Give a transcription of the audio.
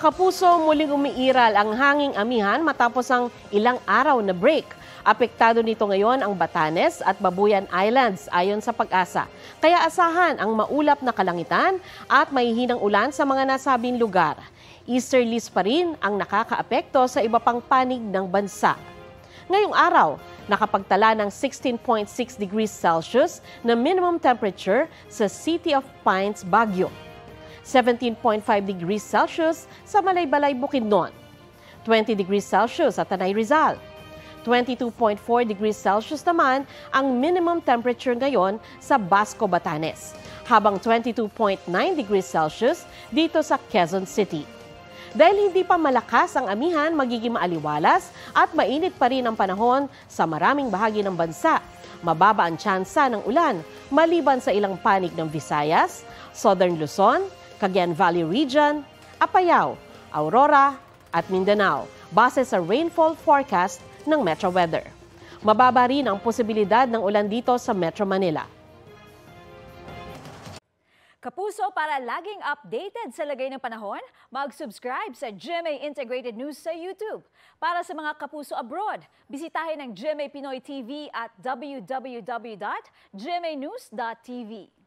Kapuso, muling umiiral ang hanging amihan matapos ang ilang araw na break. Apektado nito ngayon ang Batanes at Babuyan Islands ayon sa Pag-asa. Kaya asahan ang maulap na kalangitan at mahihinang ulan sa mga nasabing lugar. Easterlies pa rin ang nakakaapekto sa iba pang panig ng bansa. Ngayong araw, nakapagtala ng 16.6 degrees Celsius na minimum temperature sa City of Pines, Baguio. 17.5 degrees Celsius sa Malaybalay, Bukidnon. 20 degrees Celsius sa Tanay, Rizal. 22.4 degrees Celsius naman ang minimum temperature ngayon sa Basco, Batanes. Habang 22.9 degrees Celsius dito sa Quezon City. Dahil hindi pa malakas ang amihan, magiging maaliwalas at mainit pa rin ang panahon sa maraming bahagi ng bansa. Mababa ang tsansa ng ulan maliban sa ilang panig ng Visayas, Southern Luzon, Cagayan Valley Region, Apayao, Aurora at Mindanao base sa rainfall forecast ng Metro Weather. Mababa rin ang posibilidad ng ulan dito sa Metro Manila. Kapuso, para laging updated sa lagay ng panahon, mag-subscribe sa GMA Integrated News sa YouTube. Para sa mga kapuso abroad, bisitahin ang GMA Pinoy TV at www.gmanews.tv.